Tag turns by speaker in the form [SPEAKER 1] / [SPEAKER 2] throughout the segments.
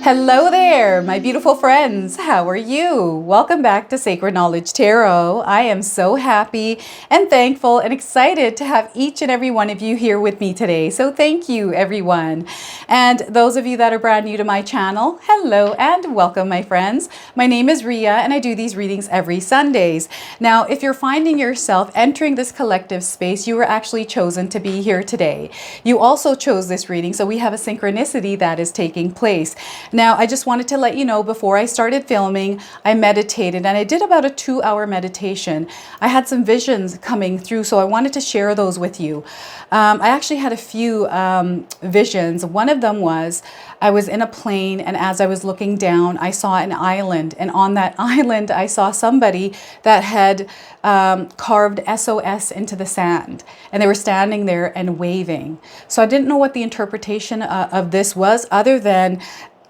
[SPEAKER 1] Hello there, my beautiful friends. How are you? Welcome back to Sacred Knowledge Tarot. I am so happy and thankful and excited to have each and every one of you here with me today. So thank you, everyone. And those of you that are brand new to my channel, hello and welcome, my friends. My name is Ria and I do these readings every Sundays. Now, if you're finding yourself entering this collective space, you were actually chosen to be here today. You also chose this reading, so we have a synchronicity that is taking place. Now, I just wanted to let you know before I started filming, I meditated and I did about a 2-hour meditation. I had some visions coming through, so I wanted to share those with you. I actually had a few visions. One of them was I was in a plane, and as I was looking down, I saw an island, and on that island, I saw somebody that had carved SOS into the sand, and they were standing there and waving. So I didn't know what the interpretation of this was, other than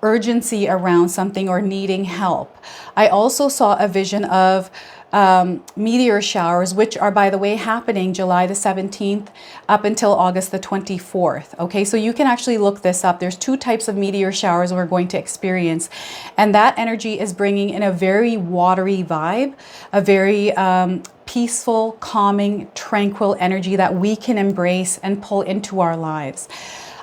[SPEAKER 1] urgency around something or needing help. I also saw a vision of meteor showers, which are, by the way, happening July the 17th up until August the 24th. Okay, so you can actually look this up. There's 2 types of meteor showers we're going to experience, and that energy is bringing in a very watery vibe, a very peaceful, calming, tranquil energy that we can embrace and pull into our lives.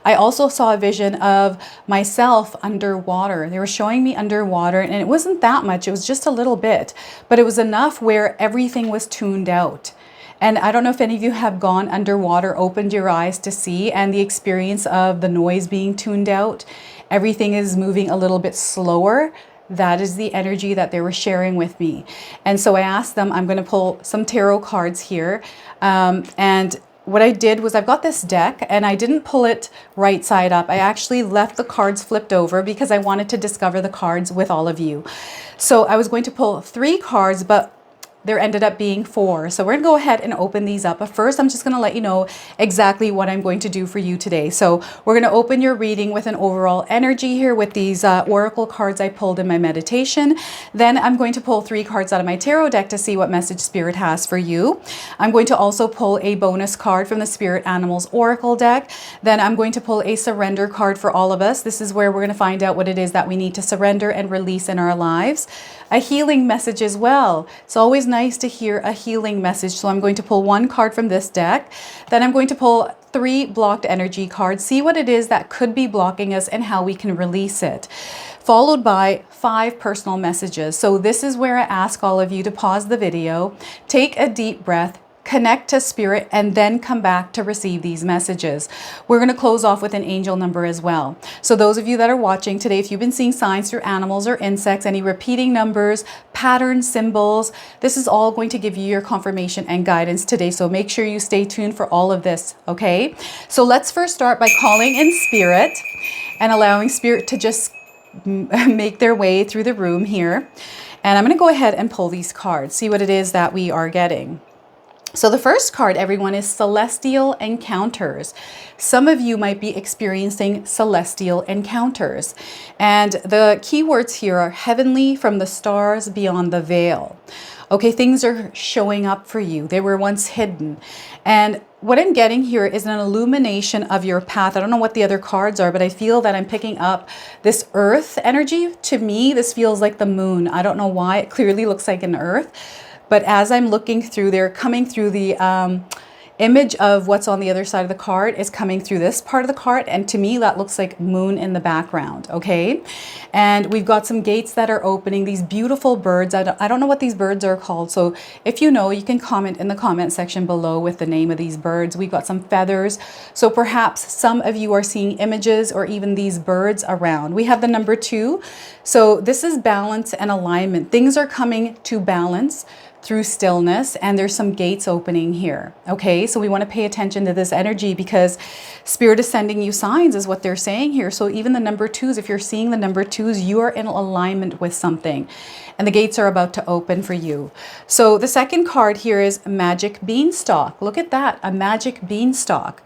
[SPEAKER 1] I also saw a vision of myself underwater. They were showing me underwater, and it wasn't that much. It was just a little bit, but it was enough where everything was tuned out. And I don't know if any of you have gone underwater, opened your eyes to see, and the experience of the noise being tuned out. Everything is moving a little bit slower. That is the energy that they were sharing with me. And so I asked them, I'm going to pull some tarot cards here. And what I did was I've got this deck and I didn't pull it right side up. I actually left the cards flipped over because I wanted to discover the cards with all of you. So I was going to pull 3 cards, but there ended up being 4. So we're gonna go ahead and open these up. But first, I'm just gonna let you know exactly what I'm going to do for you today. So we're gonna open your reading with an overall energy here with these oracle cards I pulled in my meditation. Then I'm going to pull 3 cards out of my tarot deck to see what message Spirit has for you. I'm going to also pull a bonus card from the Spirit Animals Oracle deck. Then I'm going to pull a surrender card for all of us. This is where we're gonna find out what it is that we need to surrender and release in our lives. A healing message as well. It's always nice to hear a healing message. So I'm going to pull 1 card from this deck. Then I'm going to pull 3 blocked energy cards, see what it is that could be blocking us and how we can release it. Followed by 5 personal messages. So this is where I ask all of you to pause the video, take a deep breath, connect to Spirit, and then come back to receive these messages. We're going to close off with an angel number as well. So those of you that are watching today, if you've been seeing signs through animals or insects, any repeating numbers, patterns, symbols, this is all going to give you your confirmation and guidance today. So make sure you stay tuned for all of this, okay? So let's first start by calling in Spirit and allowing Spirit to just make their way through the room here. And I'm going to go ahead and pull these cards, see what it is that we are getting. So the first card, everyone, is Celestial Encounters. Some of you might be experiencing celestial encounters. And the keywords here are heavenly, from the stars, beyond the veil. Okay, things are showing up for you. They were once hidden. And what I'm getting here is an illumination of your path. I don't know what the other cards are, but I feel that I'm picking up this earth energy. To me, this feels like the moon. I don't know why. It clearly looks like an earth. But as I'm looking through, they're coming through the image of what's on the other side of the card is coming through this part of the card. And to me, that looks like moon in the background, okay? And we've got some gates that are opening, these beautiful birds. I don't know what these birds are called. So if you know, you can comment in the comment section below with the name of these birds. We've got some feathers. So perhaps some of you are seeing images or even these birds around. We have the number 2. So this is balance and alignment. Things are coming to balance through stillness, and there's some gates opening here. Okay, so we want to pay attention to this energy because Spirit is sending you signs is what they're saying here. So even the number 2s, if you're seeing the number 2s, you are in alignment with something and the gates are about to open for you. So the second card here is Magic Beanstalk. Look at that, a magic beanstalk.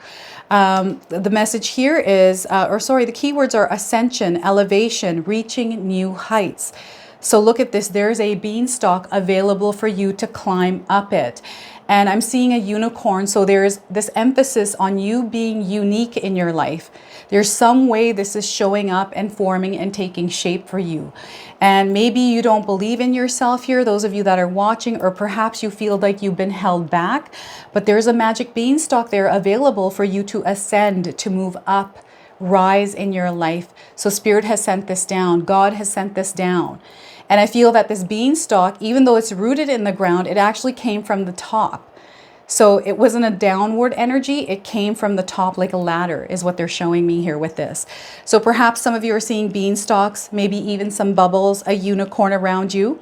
[SPEAKER 1] The message here is, the keywords are ascension, elevation, reaching new heights. So look at this. There's a beanstalk available for you to climb up it. And I'm seeing a unicorn. So there's this emphasis on you being unique in your life. There's some way this is showing up and forming and taking shape for you. And maybe you don't believe in yourself here, those of you that are watching, or perhaps you feel like you've been held back, but there's a magic beanstalk there available for you to ascend, to move up, rise in your life. So Spirit has sent this down. God has sent this down. And I feel that this beanstalk, even though it's rooted in the ground, it actually came from the top. So it wasn't a downward energy. It came from the top like a ladder is what they're showing me here with this. So perhaps some of you are seeing beanstalks, maybe even some bubbles, a unicorn around you.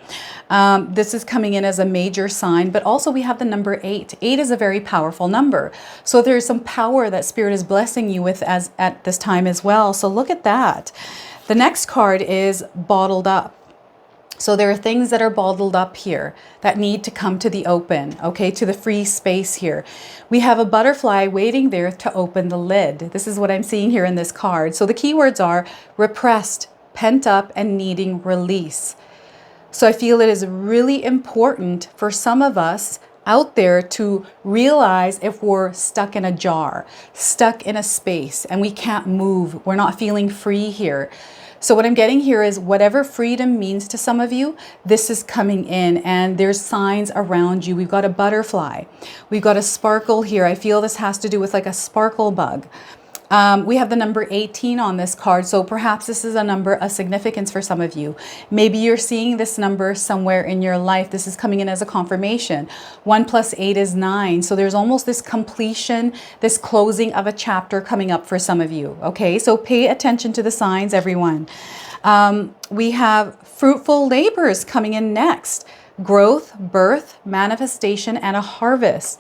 [SPEAKER 1] This is coming in as a major sign, but also we have the number 8. 8 is a very powerful number. So there's some power that Spirit is blessing you with as at this time as well. So look at that. The next card is bottled up. So there are things that are bottled up here that need to come to the open, okay, to the free space here. We have a butterfly waiting there to open the lid. This is what I'm seeing here in this card. So the keywords are repressed, pent up, and needing release. So I feel it is really important for some of us out there to realize if we're stuck in a jar, stuck in a space, and we can't move. We're not feeling free here. So what I'm getting here is whatever freedom means to some of you, this is coming in, and there's signs around you. We've got a butterfly. We've got a sparkle here. I feel this has to do with like a sparkle bug. We have the number 18 on this card. So perhaps this is a number of significance for some of you. Maybe you're seeing this number somewhere in your life. This is coming in as a confirmation. 1 + 8 is 9. So there's almost this completion, this closing of a chapter coming up for some of you. Okay, so pay attention to the signs, everyone. We have fruitful labors coming in next. Growth, birth, manifestation, and a harvest.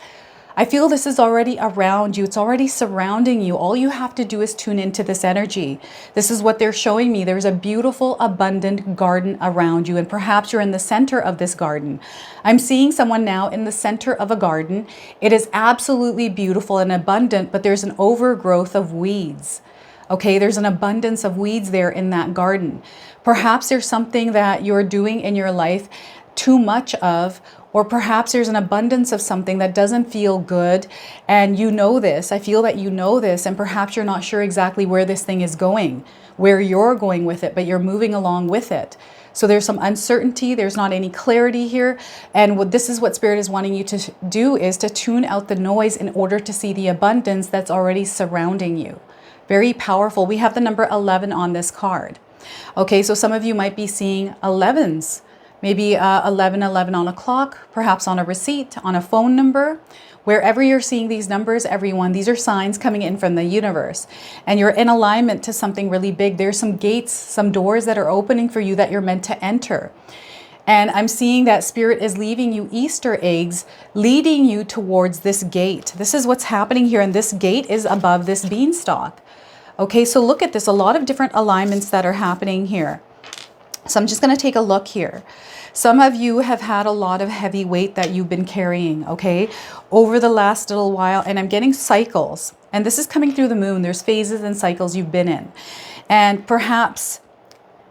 [SPEAKER 1] I feel this is already around you. It's already surrounding you. All you have to do is tune into this energy. This is what they're showing me. There's a beautiful, abundant garden around you, and perhaps you're in the center of this garden. I'm seeing someone now in the center of a garden. It is absolutely beautiful and abundant, but there's an overgrowth of weeds. Okay, there's an abundance of weeds there in that garden. Perhaps there's something that you're doing in your life too much of, or perhaps there's an abundance of something that doesn't feel good, and you know this. I feel that you know this, and perhaps you're not sure exactly where this thing is going, where you're going with it, but you're moving along with it. So there's some uncertainty. There's not any clarity here. And this is what Spirit is wanting you to do, is to tune out the noise in order to see the abundance that's already surrounding you. Very powerful. We have the number 11 on this card. Okay, so some of you might be seeing 11s. Maybe 1111 on a clock, perhaps on a receipt, on a phone number. Wherever you're seeing these numbers, everyone, these are signs coming in from the universe. And you're in alignment to something really big. There's some gates, some doors that are opening for you that you're meant to enter. And I'm seeing that Spirit is leaving you Easter eggs, leading you towards this gate. This is what's happening here, and this gate is above this beanstalk. Okay, so look at this. A lot of different alignments that are happening here. So I'm just going to take a look here. Some of you have had a lot of heavy weight that you've been carrying, okay, over the last little while. And I'm getting cycles. And this is coming through the moon. There's phases and cycles you've been in. And perhaps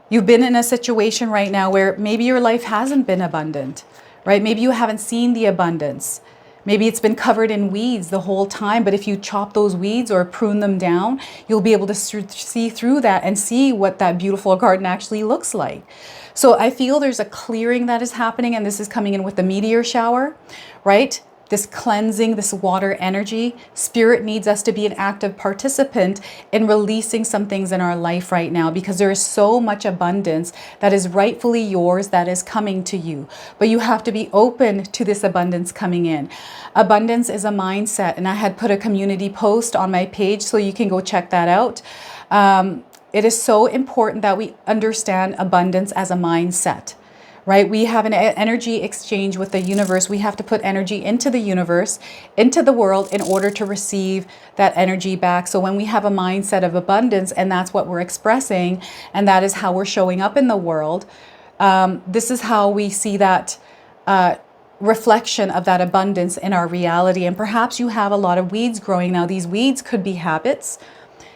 [SPEAKER 1] you've been in a situation right now where maybe your life hasn't been abundant, right? Maybe you haven't seen the abundance. Maybe it's been covered in weeds the whole time, but if you chop those weeds or prune them down, you'll be able to see through that and see what that beautiful garden actually looks like. So I feel there's a clearing that is happening, and this is coming in with the meteor shower, right? This cleansing, this water energy. Spirit needs us to be an active participant in releasing some things in our life right now, because there is so much abundance that is rightfully yours that is coming to you. But you have to be open to this abundance coming in. Abundance is a mindset, and I had put a community post on my page, so you can go check that out. It is so important that we understand abundance as a mindset. Right? We have an energy exchange with the universe. We have to put energy into the universe, into the world, in order to receive that energy back. So when we have a mindset of abundance, and that's what we're expressing, and that is how we're showing up in the world, this is how we see that reflection of that abundance in our reality. And perhaps you have a lot of weeds growing now. These weeds could be habits.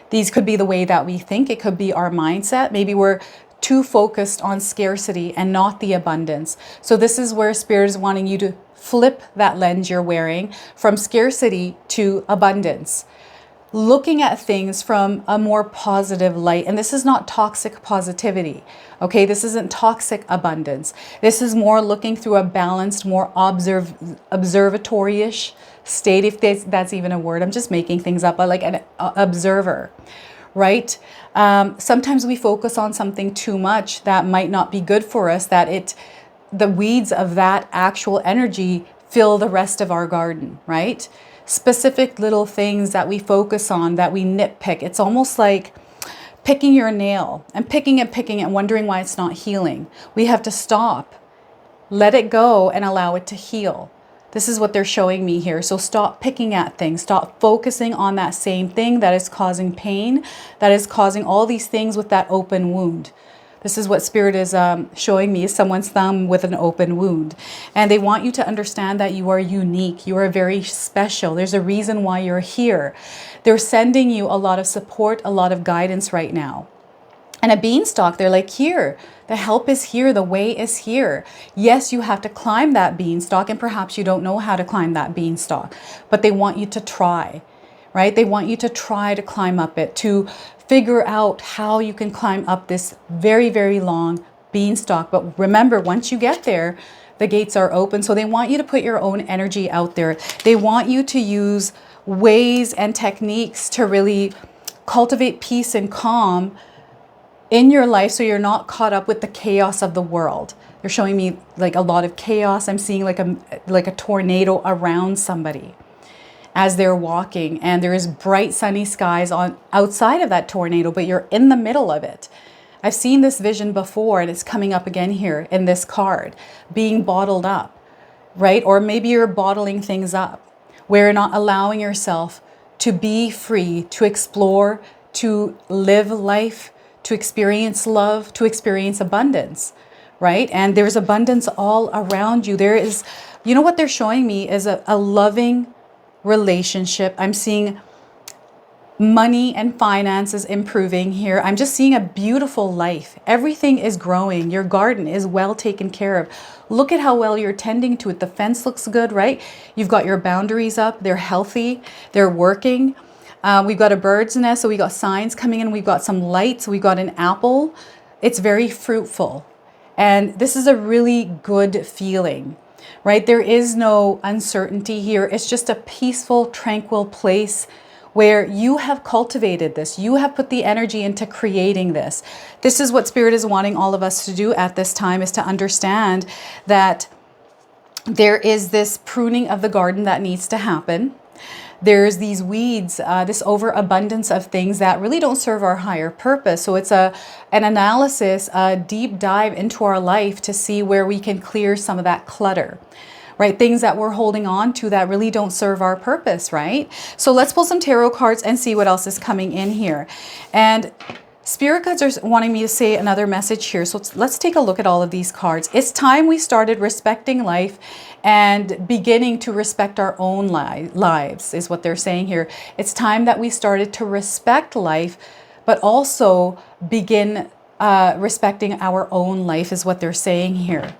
[SPEAKER 1] These could be the way that we think. It could be our mindset. Maybe we're too focused on scarcity and not the abundance. So this is where Spirit is wanting you to flip that lens you're wearing from scarcity to abundance. Looking at things from a more positive light. And this is not toxic positivity. Okay, this isn't toxic abundance. This is more looking through a balanced, more observatory-ish state, if that's even a word. I'm just making things up, but like an observer, right? Sometimes we focus on something too much that might not be good for us, that the weeds of that actual energy fill the rest of our garden, right? Specific little things that we focus on, that we nitpick. It's almost like picking your nail and picking it, wondering why it's not healing. We have to stop, let it go, and allow it to heal. This is what they're showing me here. So stop picking at things. Stop focusing on that same thing that is causing pain, that is causing all these things with that open wound. This is what Spirit is showing me, is someone's thumb with an open wound. And they want you to understand that you are unique. You are very special. There's a reason why you're here. They're sending you a lot of support, a lot of guidance right now. And a beanstalk, they're like, here, the help is here, the way is here. Yes, you have to climb that beanstalk, and perhaps you don't know how to climb that beanstalk, but they want you to try, right? They want you to try to climb up it, to figure out how you can climb up this very, very long beanstalk. But remember, once you get there, the gates are open. So they want you to put your own energy out there. They want you to use ways and techniques to really cultivate peace and calm in your life, so you're not caught up with the chaos of the world. They're showing me like a lot of chaos. I'm seeing like a tornado around somebody as they're walking, and there is bright sunny skies on outside of that tornado, but you're in the middle of it. I've seen this vision before, and it's coming up again here in this card, being bottled up, right? Or maybe you're bottling things up, where you're not allowing yourself to be free, to explore, to live life, to experience love, to experience abundance, right? And there's abundance all around you. There is, you know what they're showing me is a loving relationship. I'm seeing money and finances improving here. I'm just seeing a beautiful life. Everything is growing. Your garden is well taken care of. Look at how well you're tending to it. The fence looks good, right? You've got your boundaries up. They're healthy. They're working. We've got a bird's nest, so we got signs coming in. We've got some lights. We've got an apple. It's very fruitful. And this is a really good feeling, right? There is no uncertainty here. It's just a peaceful, tranquil place where you have cultivated this. You have put the energy into creating this. This is what Spirit is wanting all of us to do at this time, is to understand that there is this pruning of the garden that needs to happen. There's these weeds, this overabundance of things that really don't serve our higher purpose. So it's an analysis, a deep dive into our life to see where we can clear some of that clutter, right? Things that we're holding on to that really don't serve our purpose, right? So let's pull some tarot cards and see what else is coming in here. And Spirit guides are wanting me to say another message here. So let's take a look at all of these cards. It's time we started respecting life and beginning to respect our own lives, is what they're saying here. It's time that we started to respect life, but also begin respecting our own life, is what they're saying here.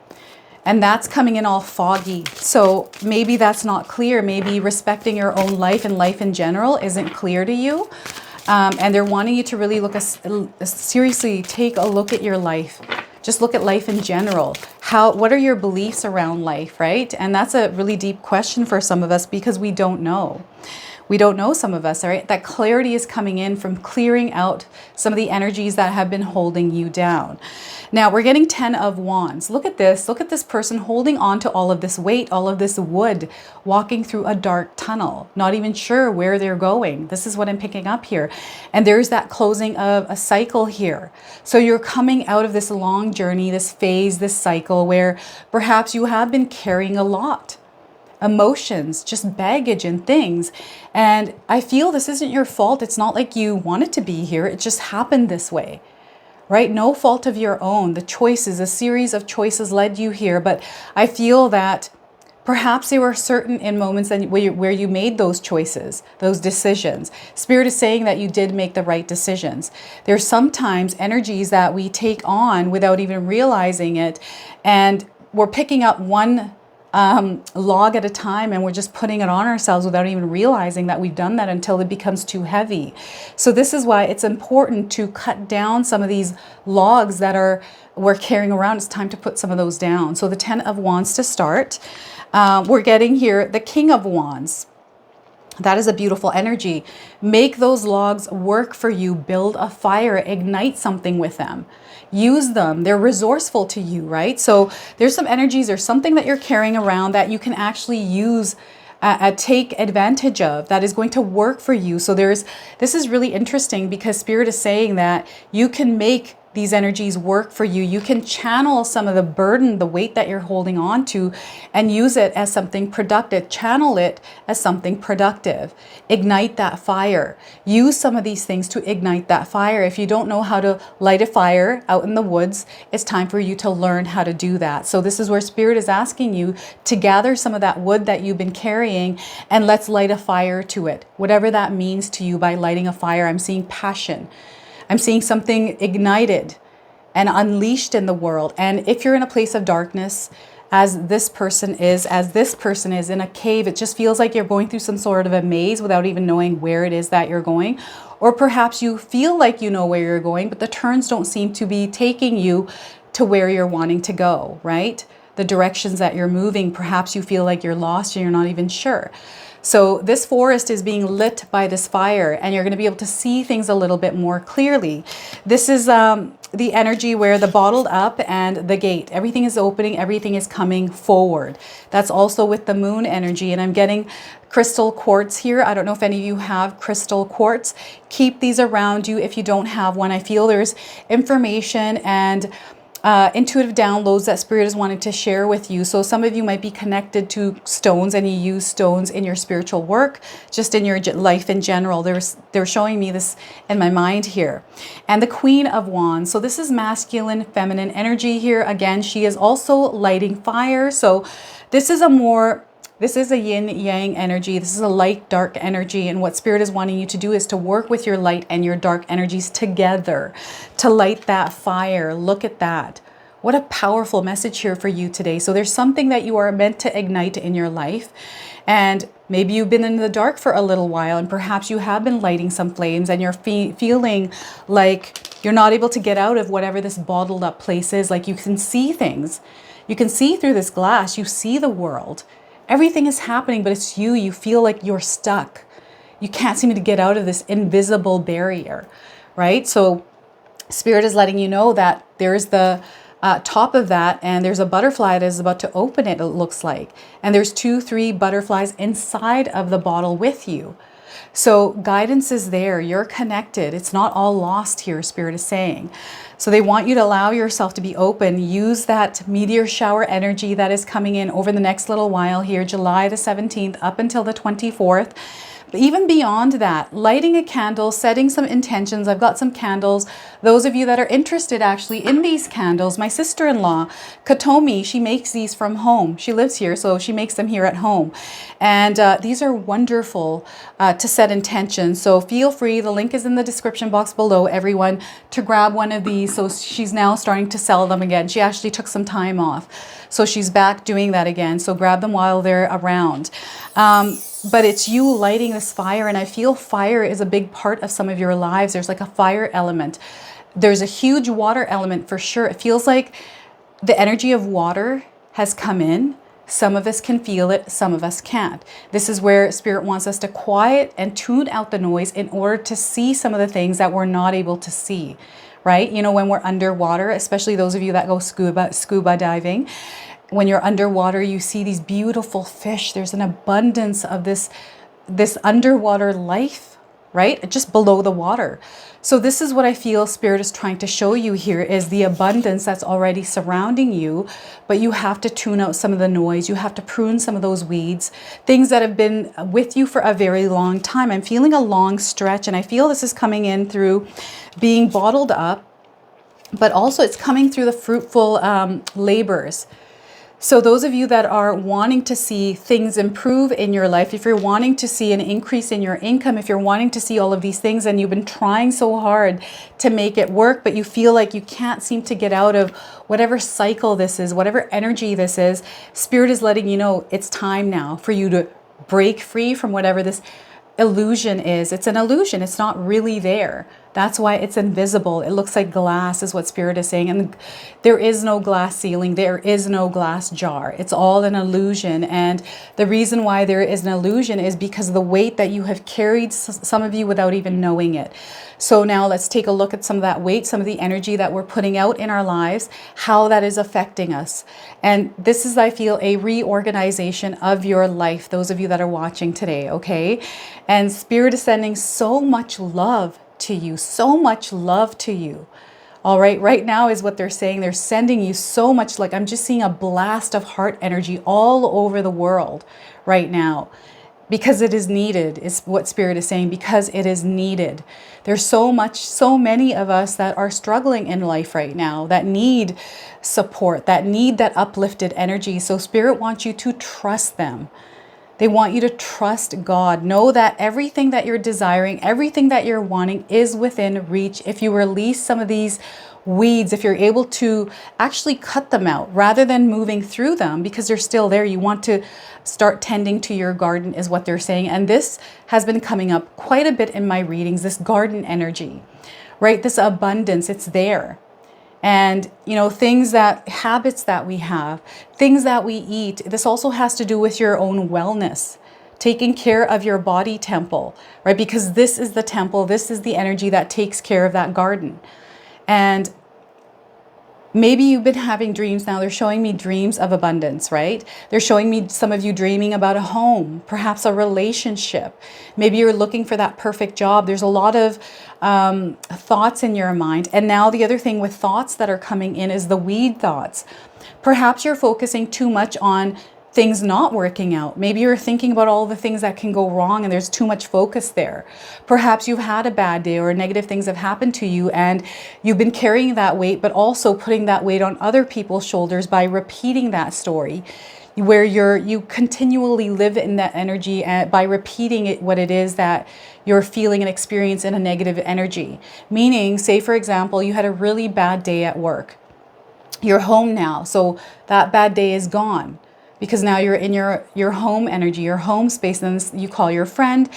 [SPEAKER 1] And that's coming in all foggy. So maybe that's not clear. Maybe respecting your own life and life in general isn't clear to you. And they're wanting you to really seriously take a look at your life. Just look at life in general. What are your beliefs around life, right? And that's a really deep question for some of us, because we don't know. We don't know, some of us, all right? That clarity is coming in from clearing out some of the energies that have been holding you down. Now we're getting 10 of Wands. Look at this. Look at this person holding on to all of this weight, all of this wood, walking through a dark tunnel, not even sure where they're going. This is what I'm picking up here. And there's that closing of a cycle here. So you're coming out of this long journey, this phase, this cycle where perhaps you have been carrying a lot. Emotions, just baggage and things. And I feel this isn't your fault. It's not like you wanted to be here. It just happened this way, right? No fault of your own. The choices, a series of choices led you here. But I feel that Perhaps there were certain in moments that where you made those choices, those decisions. Spirit is saying that you did make the right decisions. There's sometimes energies that we take on without even realizing it, and we're picking up one log at a time, and we're just putting it on ourselves without even realizing that we've done that until it becomes too heavy. So this is why it's important to cut down some of these logs that we're carrying around. It's time to put some of those down. So the 10 of Wands to start. We're getting here the King of Wands. That is a beautiful energy. Make those logs work for you. Build a fire, ignite something with them. Use them. They're resourceful to you, right? So there's some energies or something that you're carrying around that you can actually use, take advantage of, that is going to work for you. So this is really interesting because Spirit is saying that you can make these energies work for you. You can channel some of the burden, the weight that you're holding on to, and use it as something productive. Channel it as something productive. Ignite that fire. Use some of these things to ignite that fire. If you don't know how to light a fire out in the woods, it's time for you to learn how to do that. So this is where Spirit is asking you to gather some of that wood that you've been carrying, and let's light a fire to it. Whatever that means to you by lighting a fire. I'm seeing passion. I'm seeing something ignited and unleashed in the world. And if you're in a place of darkness, as this person is in a cave, it just feels like you're going through some sort of a maze without even knowing where it is that you're going. Or perhaps you feel like you know where you're going, but the turns don't seem to be taking you to where you're wanting to go, right? The directions that you're moving, perhaps you feel like you're lost and you're not even sure. So this forest is being lit by this fire, and you're going to be able to see things a little bit more clearly. This is the energy where the bottled up and the gate, everything is opening, everything is coming forward. That's also with the moon energy. And I'm getting crystal quartz here. I don't know if any of you have crystal quartz. Keep these around you if you don't have one. I feel there's information and intuitive downloads that Spirit is wanting to share with you. So some of you might be connected to stones and you use stones in your spiritual work, just in your life in general. They're showing me this in my mind here. And the Queen of Wands. So this is masculine, feminine energy here. Again, she is also lighting fire. So this is a yin yang energy. This is a light dark energy. And what Spirit is wanting you to do is to work with your light and your dark energies together to light that fire. Look at that. What a powerful message here for you today. So there's something that you are meant to ignite in your life. And maybe you've been in the dark for a little while, and perhaps you have been lighting some flames and you're feeling like you're not able to get out of whatever this bottled up place is. Like you can see things. You can see through this glass. You see the world. Everything is happening, but it's you. You feel like you're stuck. You can't seem to get out of this invisible barrier, right? So Spirit is letting you know that there's the top of that, and there's a butterfly that is about to open it, it looks like. And there's 2-3 butterflies inside of the bottle with you. So guidance is there. You're connected. It's not all lost here, Spirit is saying. So they want you to allow yourself to be open. Use that meteor shower energy that is coming in over the next little while here, July the 17th up until the 24th. But even beyond that, lighting a candle, setting some intentions. I've got some candles. Those of you that are interested actually in these candles, my sister-in-law, 𝐓𝐾𝐒, she makes these from home. She lives here, so she makes them here at home. And these are wonderful to set intentions. So feel free, the link is in the description box below, everyone, to grab one of these. So she's now starting to sell them again. She actually took some time off. So she's back doing that again. So grab them while they're around. But it's you lighting this fire, and I feel fire is a big part of some of your lives. There's like a fire element. There's a huge water element for sure. It feels like the energy of water has come in. Some of us can feel it, some of us can't. This is where Spirit wants us to quiet and tune out the noise in order to see some of the things that we're not able to see, right? You know, when we're underwater, especially those of you that go scuba diving, when you're underwater, you see these beautiful fish. There's an abundance of this underwater life, right? Just below the water. So this is what I feel Spirit is trying to show you here, is the abundance that's already surrounding you, but you have to tune out some of the noise. You have to prune some of those weeds, things that have been with you for a very long time. I'm feeling a long stretch, and I feel this is coming in through being bottled up, but also it's coming through the fruitful labors. So those of you that are wanting to see things improve in your life, if you're wanting to see an increase in your income, if you're wanting to see all of these things and you've been trying so hard to make it work, but you feel like you can't seem to get out of whatever cycle this is, whatever energy this is, Spirit is letting you know it's time now for you to break free from whatever this illusion is. It's an illusion. It's not really there. That's why it's invisible. It looks like glass is what Spirit is saying. And there is no glass ceiling. There is no glass jar. It's all an illusion. And the reason why there is an illusion is because of the weight that you have carried, some of you without even knowing it. So now let's take a look at some of that weight, some of the energy that we're putting out in our lives, how that is affecting us. And this is, I feel, a reorganization of your life, those of you that are watching today, okay? And Spirit is sending so much love to you, so much love to you. All right, right now is what they're saying. They're sending you so much, like I'm just seeing a blast of heart energy all over the world right now. Because it is needed, is what Spirit is saying, because it is needed. There's so many of us that are struggling in life right now, that need support, that need that uplifted energy. So Spirit wants you to trust them. They want you to trust God. Know that everything that you're desiring, everything that you're wanting is within reach. If you release some of these weeds, if you're able to actually cut them out rather than moving through them because they're still there, you want to start tending to your garden is what they're saying. And this has been coming up quite a bit in my readings, this garden energy, right? This abundance, it's there. And, you know, habits that we have, things that we eat, this also has to do with your own wellness, taking care of your body temple, right? Because this is the temple, this is the energy that takes care of that garden. And maybe you've been having dreams now. They're showing me dreams of abundance, right? They're showing me some of you dreaming about a home, perhaps a relationship. Maybe you're looking for that perfect job. There's a lot of thoughts in your mind. And now the other thing with thoughts that are coming in is the weed thoughts. Perhaps you're focusing too much on things not working out. Maybe you're thinking about all the things that can go wrong and there's too much focus there. Perhaps you've had a bad day or negative things have happened to you and you've been carrying that weight, but also putting that weight on other people's shoulders by repeating that story, where you continually live in that energy and by repeating it, what it is that you're feeling and experiencing a negative energy. Meaning, say for example, you had a really bad day at work. You're home now, so that bad day is gone. Because now you're in your home energy, your home space, and then you call your friend,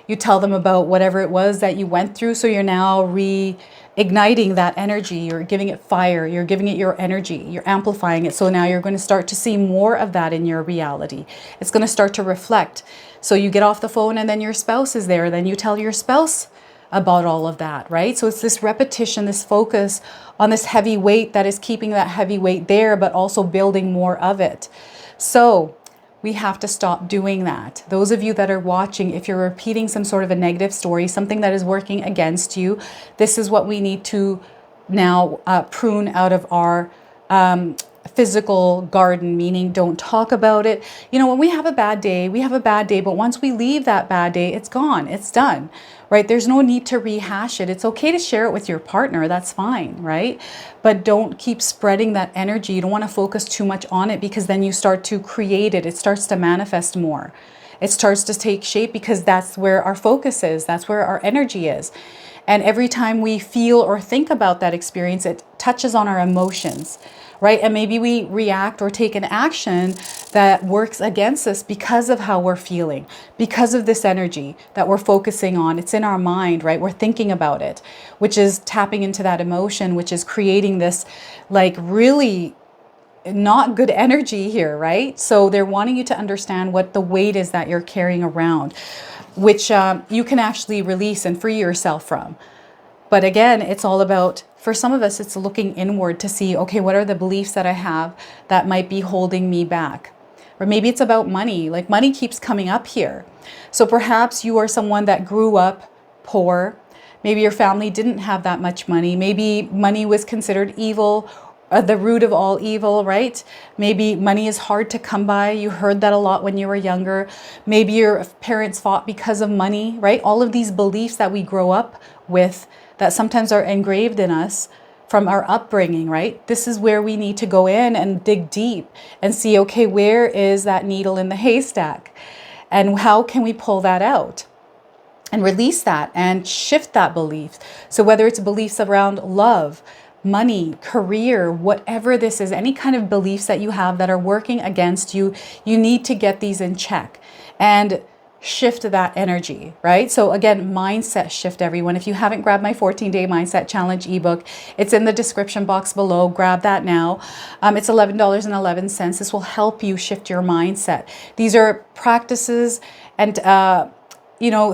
[SPEAKER 1] you tell them about whatever it was that you went through. So you're now reigniting that energy, you're giving it fire, you're giving it your energy, you're amplifying it. So now you're going to start to see more of that in your reality. It's going to start to reflect. So you get off the phone and then your spouse is there, then you tell your spouse about all of that, right? So it's this repetition, this focus on this heavy weight that is keeping that heavy weight there, but also building more of it. So we have to stop doing that. Those of you that are watching, if you're repeating some sort of a negative story, something that is working against you, this is what we need to now prune out of our physical garden, meaning don't talk about it. You know, when we have a bad day, we have a bad day, but once we leave that bad day, it's gone, it's done, right? There's no need to rehash it. It's okay to share it with your partner, that's fine, right? But don't keep spreading that energy. You don't want to focus too much on it because then you start to create it. It starts to manifest more. It starts to take shape because that's where our focus is. That's where our energy is. And every time we feel or think about that experience, it touches on our emotions, right? And maybe we react or take an action that works against us because of how we're feeling, because of this energy that we're focusing on. It's in our mind, right? We're thinking about it, which is tapping into that emotion, which is creating this like really not good energy here, right? So they're wanting you to understand what the weight is that you're carrying around, which you can actually release and free yourself from. But again, it's all about, for some of us, it's looking inward to see, okay, what are the beliefs that I have that might be holding me back? Or maybe it's about money, like money keeps coming up here. So perhaps you are someone that grew up poor. Maybe your family didn't have that much money. Maybe money was considered evil, the root of all evil, right? Maybe money is hard to come by. You heard that a lot when you were younger. Maybe your parents fought because of money, right? All of these beliefs that we grow up with that sometimes are engraved in us from our upbringing, right? This is where we need to go in and dig deep and see, okay, where is that needle in the haystack? And how can we pull that out and release that and shift that belief? So whether it's beliefs around love, money, career, whatever this is, any kind of beliefs that you have that are working against you, you need to get these in check and shift that energy, right? So again, mindset shift, everyone. If you haven't grabbed my 14-day mindset challenge ebook, it's in the description box below. Grab that now. It's $11.11. This will help you shift your mindset. These are practices and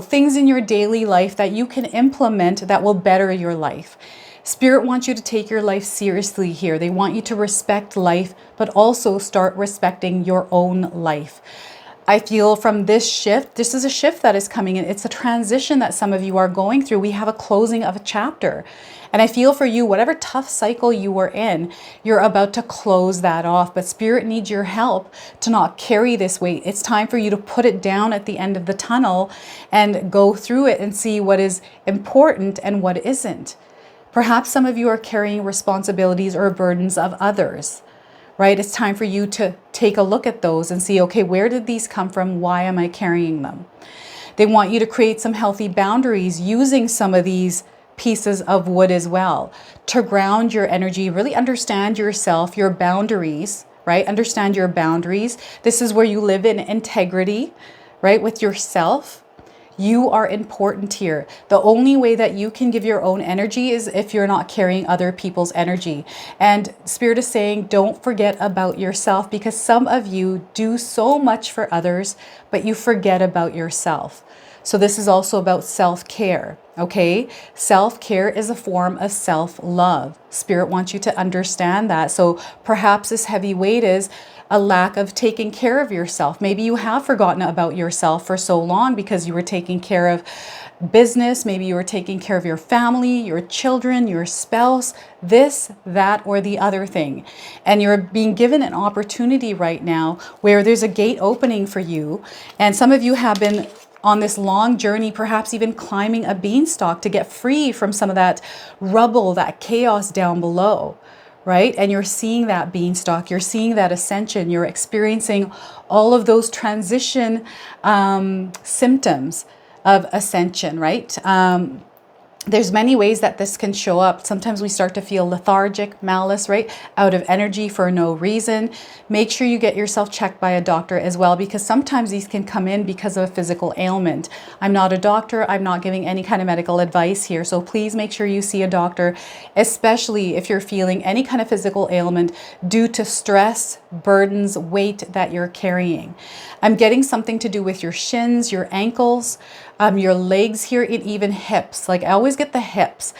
[SPEAKER 1] things in your daily life that you can implement that will better your life. Spirit wants you to take your life seriously here. They want you to respect life, but also start respecting your own life. I feel from this shift, this is a shift that is coming in. It's a transition that some of you are going through. We have a closing of a chapter. And I feel for you, whatever tough cycle you were in, you're about to close that off. But Spirit needs your help to not carry this weight. It's time for you to put it down at the end of the tunnel and go through it and see what is important and what isn't. Perhaps some of you are carrying responsibilities or burdens of others. Right? It's time for you to take a look at those and see, okay, where did these come from? Why am I carrying them? They want you to create some healthy boundaries using some of these pieces of wood as well to ground your energy, really understand yourself, your boundaries, right? Understand your boundaries. This is where you live in integrity, right? With yourself. You are important here. The only way that you can give your own energy is if you're not carrying other people's energy. And Spirit is saying, don't forget about yourself, because some of you do so much for others, but you forget about yourself. So this is also about self-care, okay? Self-care is a form of self-love. Spirit wants you to understand that. So perhaps this heavy weight is a lack of taking care of yourself. Maybe you have forgotten about yourself for so long because you were taking care of business. Maybe you were taking care of your family, your children, your spouse, this, that, or the other thing. And you're being given an opportunity right now where there's a gate opening for you. And some of you have been on this long journey, perhaps even climbing a beanstalk to get free from some of that rubble, that chaos down below. Right? And you're seeing that beanstalk, you're seeing that ascension, you're experiencing all of those transition symptoms of ascension, right? There's many ways that this can show up. Sometimes we start to feel lethargic, malice, right? Out of energy for no reason. Make sure you get yourself checked by a doctor as well, because sometimes these can come in because of a physical ailment. I'm not a doctor. I'm not giving any kind of medical advice here. So please make sure you see a doctor, especially if you're feeling any kind of physical ailment due to stress, burdens, weight that you're carrying. I'm getting something to do with your shins, your ankles, your legs here, and even hips. Like I always get the hips.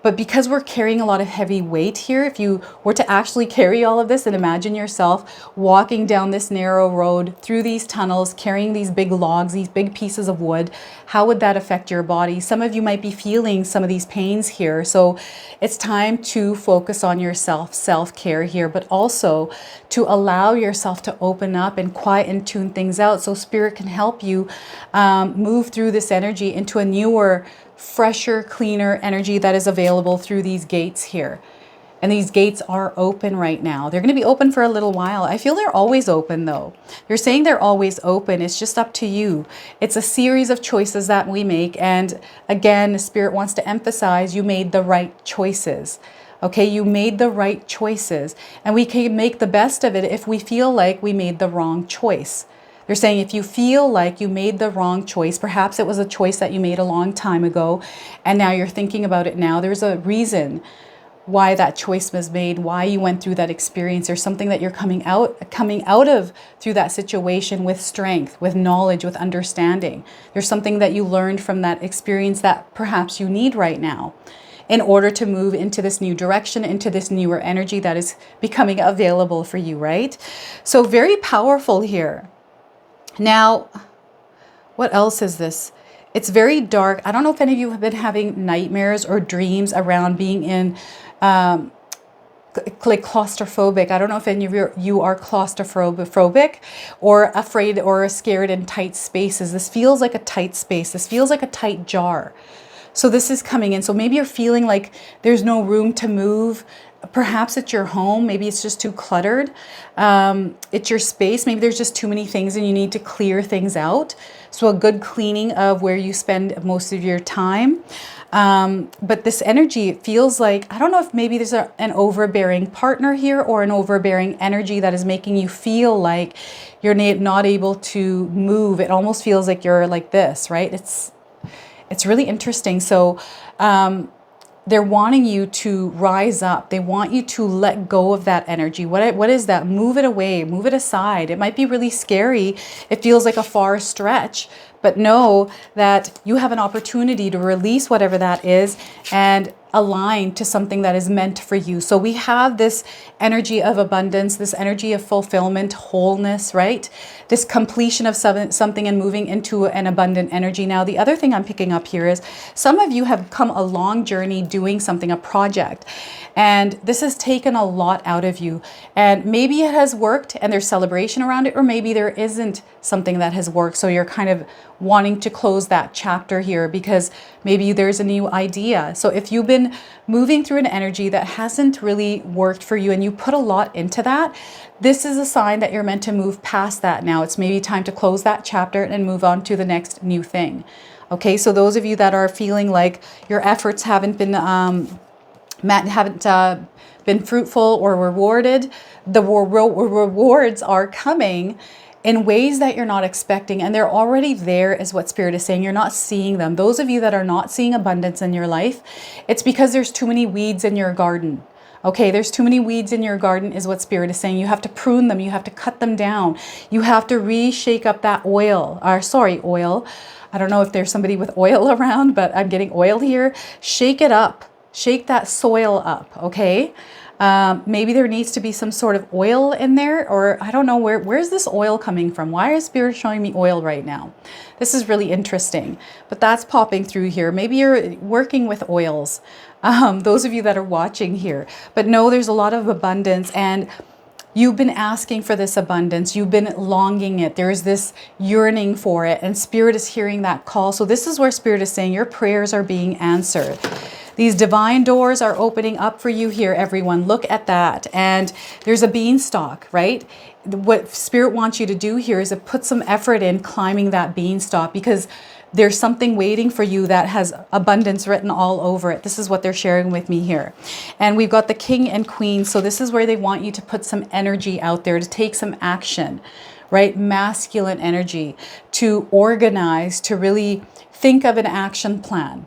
[SPEAKER 1] But because we're carrying a lot of heavy weight here, if you were to actually carry all of this and imagine yourself walking down this narrow road through these tunnels, carrying these big logs, these big pieces of wood, how would that affect your body? Some of you might be feeling some of these pains here. So it's time to focus on yourself, self-care here, but also to allow yourself to open up and quiet and tune things out so Spirit can help you move through this energy into a newer, fresher, cleaner energy that is available through these gates here. And these gates are open right now. They're going to be open for a little while. I feel they're always open though. You're saying they're always open. It's just up to you. It's a series of choices that we make. And again, Spirit wants to emphasize you made the right choices. Okay, you made the right choices. And we can make the best of it if we feel like we made the wrong choice. They're saying if you feel like you made the wrong choice, perhaps it was a choice that you made a long time ago, and now you're thinking about it now, there's a reason why that choice was made, why you went through that experience, or something that you're coming out of through that situation with strength, with knowledge, with understanding. There's something that you learned from that experience that perhaps you need right now in order to move into this new direction, into this newer energy that is becoming available for you, right? So very powerful here. Now, what else is this? It's very dark. I don't know if any of you have been having nightmares or dreams around being in like claustrophobic. I don't know if any of you are claustrophobic or afraid or scared in tight spaces. This feels like a tight space. This feels like a tight jar. So this is coming in. So maybe you're feeling like there's no room to move. Perhaps it's your home. Maybe it's just too cluttered. It's your space. Maybe there's just too many things and you need to clear things out. So a good cleaning of where you spend most of your time. But this energy, it feels like, I don't know if maybe there's an overbearing partner here or an overbearing energy that is making you feel like you're not able to move. It almost feels like you're like this, right? It's really interesting. So, they're wanting you to rise up. They want you to let go of that energy. What is that? Move it away, move it aside. It might be really scary. It feels like a far stretch, but know that you have an opportunity to release whatever that is and align to something that is meant for you. So we have this energy of abundance, this energy of fulfillment, wholeness, right? This completion of something and moving into an abundant energy. Now, the other thing I'm picking up here is some of you have come a long journey doing something, a project, and this has taken a lot out of you. And maybe it has worked and there's celebration around it, or maybe there isn't something that has worked. So you're kind of wanting to close that chapter here because maybe there's a new idea. So if you've been moving through an energy that hasn't really worked for you and you put a lot into that, this is a sign that you're meant to move past that now. It's maybe time to close that chapter and move on to the next new thing. Okay, so those of you that are feeling like your efforts haven't been been fruitful or rewarded, the rewards are coming in ways that you're not expecting, and they're already there, is what Spirit is saying. You're not seeing them. Those of you that are not seeing abundance in your life, it's because there's too many weeds in your garden. Okay, there's too many weeds in your garden is what Spirit is saying. You have to prune them. You have to cut them down. You have to reshake up that oil. Oil. I don't know if there's somebody with oil around, but I'm getting oil here. Shake it up. Shake that soil up, okay? Maybe there needs to be some sort of oil in there, or I don't know, where's this oil coming from? Why is Spirit showing me oil right now? This is really interesting, but that's popping through here. Maybe you're working with oils, those of you that are watching here, but no, there's a lot of abundance, and you've been asking for this abundance. You've been longing it. There's this yearning for it, and Spirit is hearing that call. So this is where Spirit is saying your prayers are being answered. These divine doors are opening up for you here, everyone. Look at that. And there's a beanstalk, right? What Spirit wants you to do here is to put some effort in climbing that beanstalk, because there's something waiting for you that has abundance written all over it. This is what they're sharing with me here. And we've got the King and Queen. So this is where they want you to put some energy out there, to take some action, right? Masculine energy, to organize, to really think of an action plan.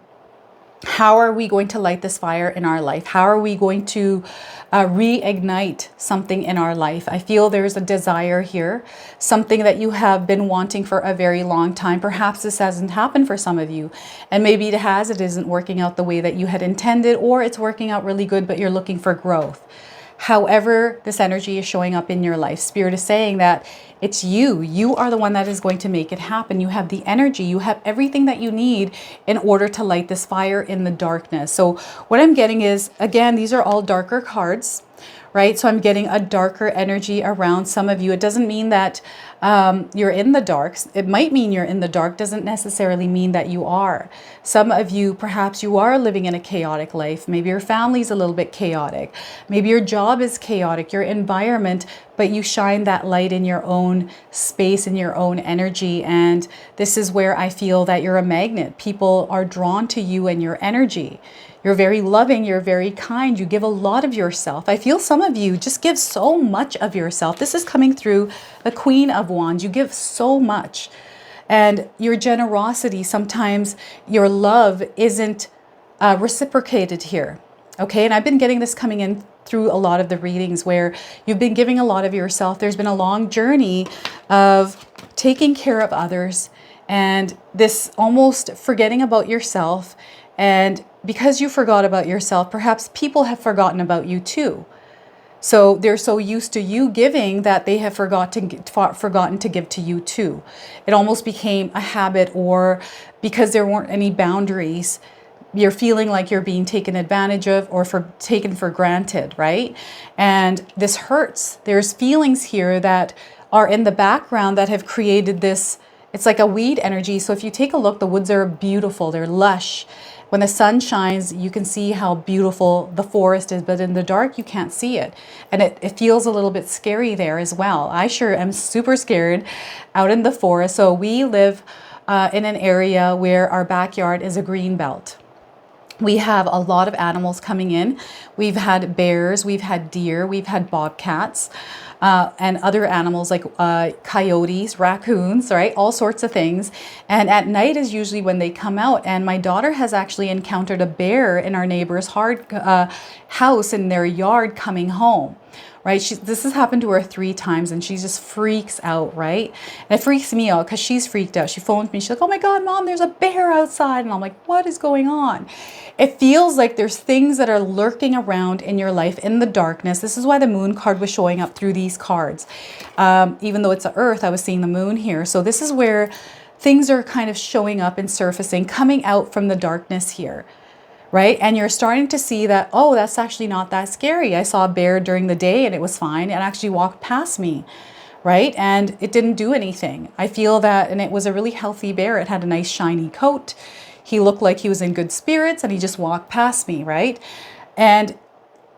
[SPEAKER 1] How are we going to light this fire in our life? How are we going to reignite something in our life? I feel there's a desire here, something that you have been wanting for a very long time. Perhaps this hasn't happened for some of you, and maybe it has. It isn't working out the way that you had intended, or it's working out really good, but you're looking for growth. However, this energy is showing up in your life, Spirit is saying that it's you. You are the one that is going to make it happen. You have the energy. You have everything that you need in order to light this fire in the darkness. So what I'm getting is, again, these are all darker cards, right? So I'm getting a darker energy around some of you. It doesn't mean that you're in the dark. It might mean you're in the dark, doesn't necessarily mean that you are. Some of you, perhaps you are living in a chaotic life. Maybe your family's a little bit chaotic. Maybe your job is chaotic, your environment, but you shine that light in your own space, in your own energy. And this is where I feel that you're a magnet. People are drawn to you and your energy. You're very loving, you're very kind, you give a lot of yourself. I feel some of you just give so much of yourself. This is coming through the Queen of Wands. You give so much. And your generosity, sometimes your love isn't reciprocated here. Okay, and I've been getting this coming in through a lot of the readings where you've been giving a lot of yourself. There's been a long journey of taking care of others and this almost forgetting about yourself. And because you forgot about yourself, perhaps people have forgotten about you too. So they're so used to you giving that they have forgotten to give to you too. It almost became a habit, or because there weren't any boundaries, you're feeling like you're being taken advantage of or taken for granted, right? And this hurts. There's feelings here that are in the background that have created this. It's like a weed energy. So if you take a look, the woods are beautiful. They're lush. When the sun shines, you can see how beautiful the forest is, but in the dark, you can't see it. And it feels a little bit scary there as well. I sure am super scared out in the forest. So we live in an area where our backyard is a green belt. We have a lot of animals coming in. We've had bears, we've had deer, we've had bobcats, and other animals like coyotes, raccoons, right? All sorts of things. And at night is usually when they come out. And my daughter has actually encountered a bear in our neighbor's house in their yard coming home. Right? This has happened to her 3 times and she just freaks out, right? And it freaks me out because she's freaked out. She phones me. She's like, oh my God, Mom, there's a bear outside. And I'm like, what is going on? It feels like there's things that are lurking around in your life in the darkness. This is why the moon card was showing up through these cards. Even though it's the earth, I was seeing the moon here. So this is where things are kind of showing up and surfacing, coming out from the darkness here. Right? And you're starting to see that, oh, that's actually not that scary. I saw a bear during the day and it was fine and actually walked past me, right? And it didn't do anything. I feel that, and it was a really healthy bear. It had a nice shiny coat. He looked like he was in good spirits and he just walked past me, right? And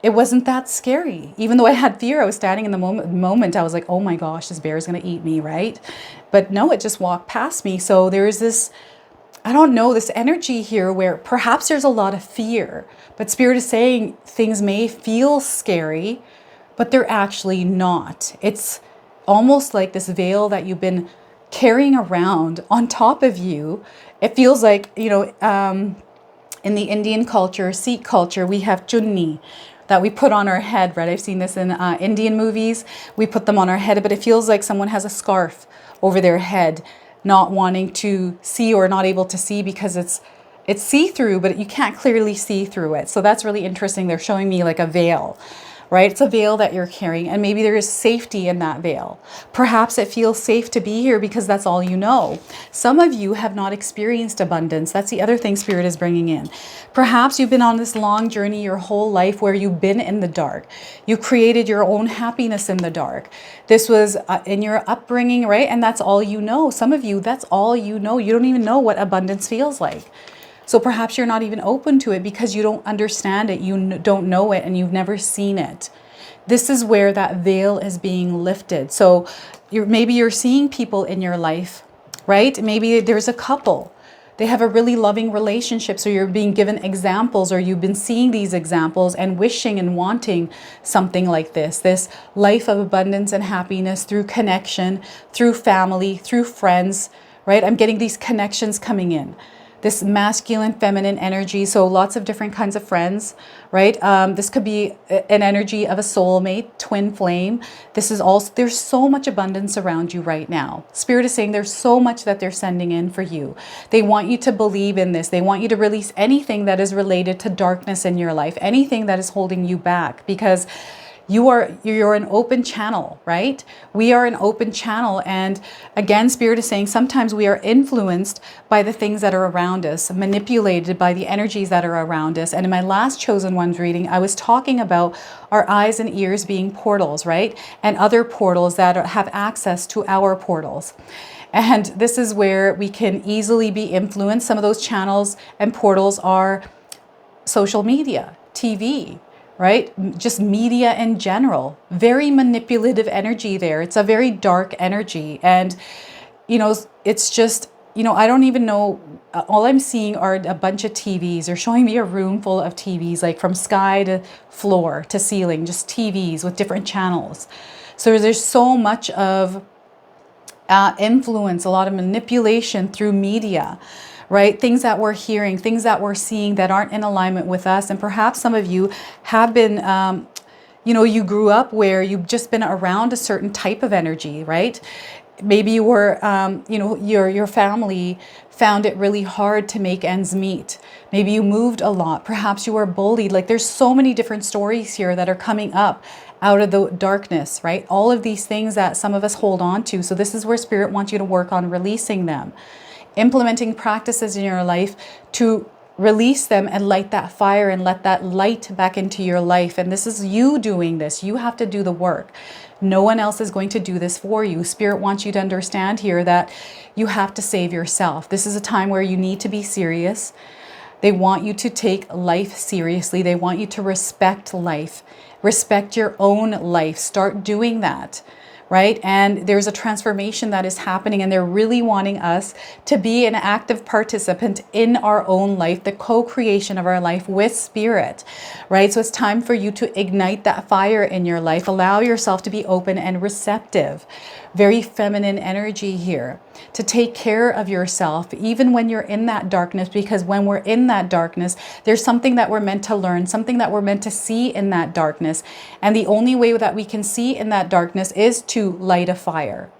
[SPEAKER 1] it wasn't that scary. Even though I had fear, I was standing in the moment, I was like, oh my gosh, this bear is going to eat me, right? But no, it just walked past me. So there is this, I don't know, this energy here where perhaps there's a lot of fear, but Spirit is saying things may feel scary, but they're actually not. It's almost like this veil that you've been carrying around on top of you. It feels like, you know, in the Indian culture, Sikh culture, we have chunni that we put on our head, right? I've seen this in Indian movies. We put them on our head, but it feels like someone has a scarf over their head, not wanting to see or not able to see because it's see-through, but you can't clearly see through it. So that's really interesting. They're showing me like a veil, right? It's a veil that you're carrying, and maybe there is safety in that veil. Perhaps it feels safe to be here because that's all you know. Some of you have not experienced abundance. That's the other thing Spirit is bringing in. Perhaps you've been on this long journey your whole life where you've been in the dark. You created your own happiness in the dark. This was in your upbringing, right? And that's all you know. Some of you, that's all you know. You don't even know what abundance feels like. So perhaps you're not even open to it because you don't understand it, you don't know it, and you've never seen it. This is where that veil is being lifted. So maybe you're seeing people in your life, right? Maybe there's a couple. They have a really loving relationship. So you're being given examples, or you've been seeing these examples and wishing and wanting something like this life of abundance and happiness through connection, through family, through friends, right? I'm getting these connections coming in. This masculine, feminine energy. So lots of different kinds of friends, right? This could be an energy of a soulmate, twin flame. This is also, there's so much abundance around you right now. Spirit is saying there's so much that they're sending in for you. They want you to believe in this. They want you to release anything that is related to darkness in your life, anything that is holding you back, because you're an open channel, right? We are an open channel. And again, Spirit is saying sometimes we are influenced by the things that are around us, manipulated by the energies that are around us. And in my last Chosen Ones reading, I was talking about our eyes and ears being portals, right? And other portals that have access to our portals. And this is where we can easily be influenced. Some of those channels and portals are social media, TV, right? Just media in general. Very manipulative energy there. It's a very dark energy. And, you know, it's just, you know, I don't even know. All I'm seeing are a bunch of TVs. They're showing me a room full of TVs, like from sky to floor to ceiling, just TVs with different channels. So there's so much of influence, a lot of manipulation through media. Right? Things that we're hearing, things that we're seeing that aren't in alignment with us. And perhaps some of you have been, you know, you grew up where you've just been around a certain type of energy, right? Maybe you were, you know, your family found it really hard to make ends meet. Maybe you moved a lot. Perhaps you were bullied. Like there's so many different stories here that are coming up out of the darkness, right? All of these things that some of us hold on to. So this is where Spirit wants you to work on releasing them. Implementing practices in your life to release them and light that fire and let that light back into your life. And this is you doing this. You have to do the work. No one else is going to do this for you. Spirit wants you to understand here that you have to save yourself. This is a time where you need to be serious. They want you to take life seriously. They want you to respect life, respect your own life. Start doing that. Right? And there's a transformation that is happening, and they're really wanting us to be an active participant in our own life, the co-creation of our life with spirit, right? So it's time for you to ignite that fire in your life. Allow yourself to be open and receptive. Very feminine energy here, to take care of yourself, even when you're in that darkness, because when we're in that darkness, there's something that we're meant to learn, something that we're meant to see in that darkness. And the only way that we can see in that darkness is to light a fire.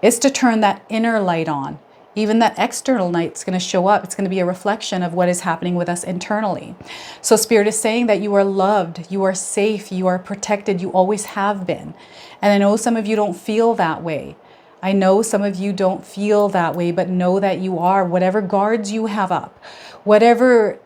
[SPEAKER 1] It's to turn that inner light on. Even that external light's going to show up. It's going to be a reflection of what is happening with us internally. So Spirit is saying that you are loved, you are safe, you are protected, you always have been. And I know some of you don't feel that way. I know some of you don't feel that way, but know that you are. Whatever guards you have up, whatever,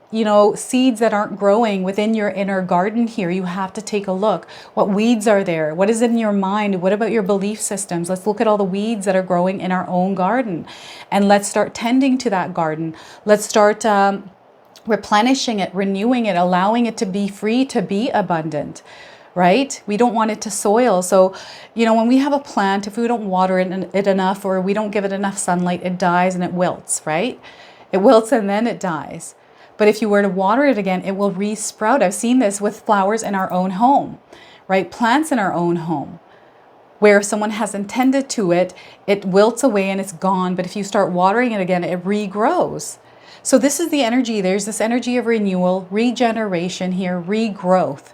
[SPEAKER 1] seeds that aren't growing within your inner garden here, you have to take a look. What weeds are there? What is in your mind? What about your belief systems? Let's look at all the weeds that are growing in our own garden, and let's start tending to that garden. Let's start replenishing it, renewing it, allowing it to be free, to be abundant. Right? We don't want it to soil. So, when we have a plant, if we don't water it enough, or we don't give it enough sunlight, it dies and it wilts, right? It wilts and then it dies. But if you were to water it again, it will re-sprout. I've seen this with flowers in our own home, right? Plants in our own home, where if someone hasn't tended to it, it wilts away and it's gone. But if you start watering it again, it regrows. So this is the energy. There's this energy of renewal, regeneration here, regrowth.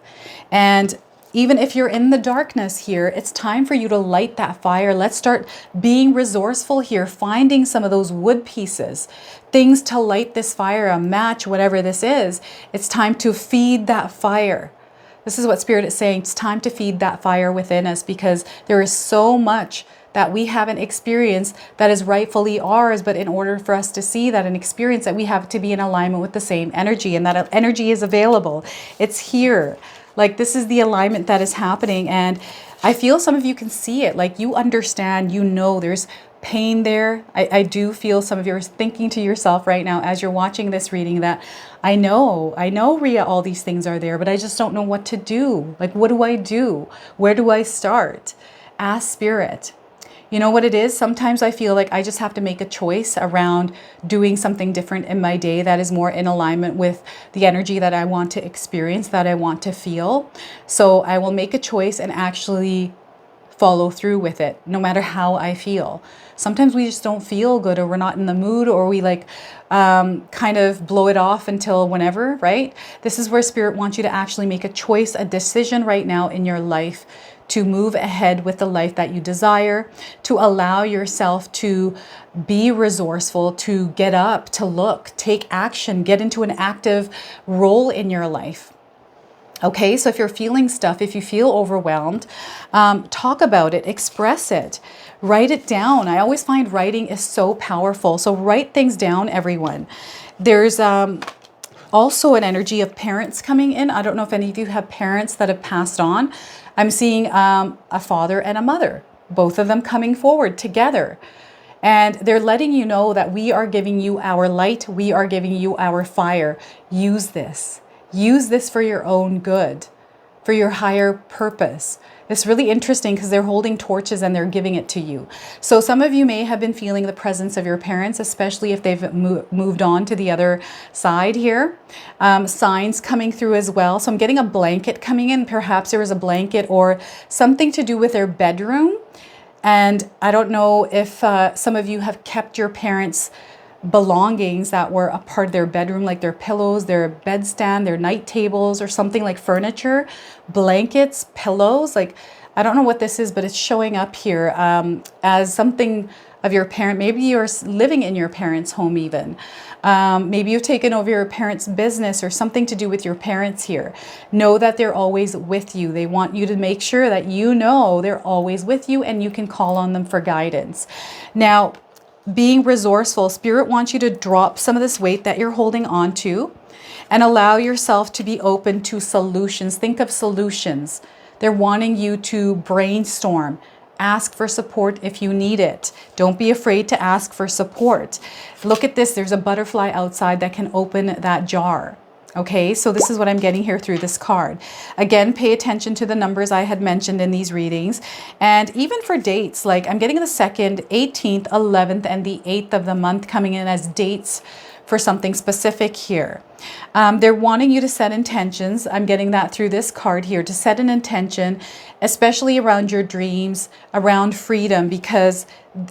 [SPEAKER 1] And even if you're in the darkness here, it's time for you to light that fire. Let's start being resourceful here, finding some of those wood pieces, things to light this fire, a match, whatever this is. It's time to feed that fire. This is what Spirit is saying. It's time to feed that fire within us, because there is so much that we haven't experienced that is rightfully ours. But in order for us to see that and experience that, we have to be in alignment with the same energy, and that energy is available. It's here. Like, this is the alignment that is happening. And I feel some of you can see it. Like, you understand, there's pain there. I do feel some of you are thinking to yourself right now as you're watching this reading that I know, Rhea, all these things are there, but I just don't know what to do. Like, what do I do? Where do I start? Ask Spirit. You know what it is? Sometimes I feel like I just have to make a choice around doing something different in my day that is more in alignment with the energy that I want to experience, that I want to feel. So I will make a choice and actually follow through with it, no matter how I feel. Sometimes we just don't feel good, or we're not in the mood, or we kind of blow it off until whenever, right? This is where Spirit wants you to actually make a choice, a decision right now in your life, to move ahead with the life that you desire, to allow yourself to be resourceful, to get up, to look, take action, get into an active role in your life. Okay, so if you're feeling stuff, if you feel overwhelmed, talk about it, express it, write it down. I always find writing is so powerful. So write things down, everyone. There's also an energy of parents coming in. I don't know if any of you have parents that have passed on. I'm seeing a father and a mother, both of them coming forward together. And they're letting you know that we are giving you our light. We are giving you our fire. Use this. Use this for your own good, for your higher purpose. It's really interesting because they're holding torches and they're giving it to you. So some of you may have been feeling the presence of your parents, especially if they've moved on to the other side here. Signs coming through as well. So I'm getting a blanket coming in. Perhaps there was a blanket or something to do with their bedroom. And I don't know if some of you have kept your parents' belongings that were a part of their bedroom, like their pillows, their bedstand, their night tables, or something like furniture, blankets, pillows. Like, I don't know what this is, but it's showing up here as something of your parent. Maybe you're living in your parents' home even. Maybe you've taken over your parents' business or something to do with your parents here. Know that they're always with you. They want you to make sure that you know they're always with you and you can call on them for guidance. Now, being resourceful, Spirit wants you to drop some of this weight that you're holding on to and allow yourself to be open to solutions. Think of solutions. They're wanting you to brainstorm, Ask for support if you need it. Don't be afraid to ask for support. Look at this. There's a butterfly outside that can open that jar. Okay, so this is what I'm getting here through this card. Again, pay attention to the numbers I had mentioned in these readings. And even for dates, like I'm getting the 2nd, 18th, 11th, and the 8th of the month coming in as dates for something specific here. They're wanting you to set intentions. I'm getting that through this card here, to set an intention, especially around your dreams, around freedom, because,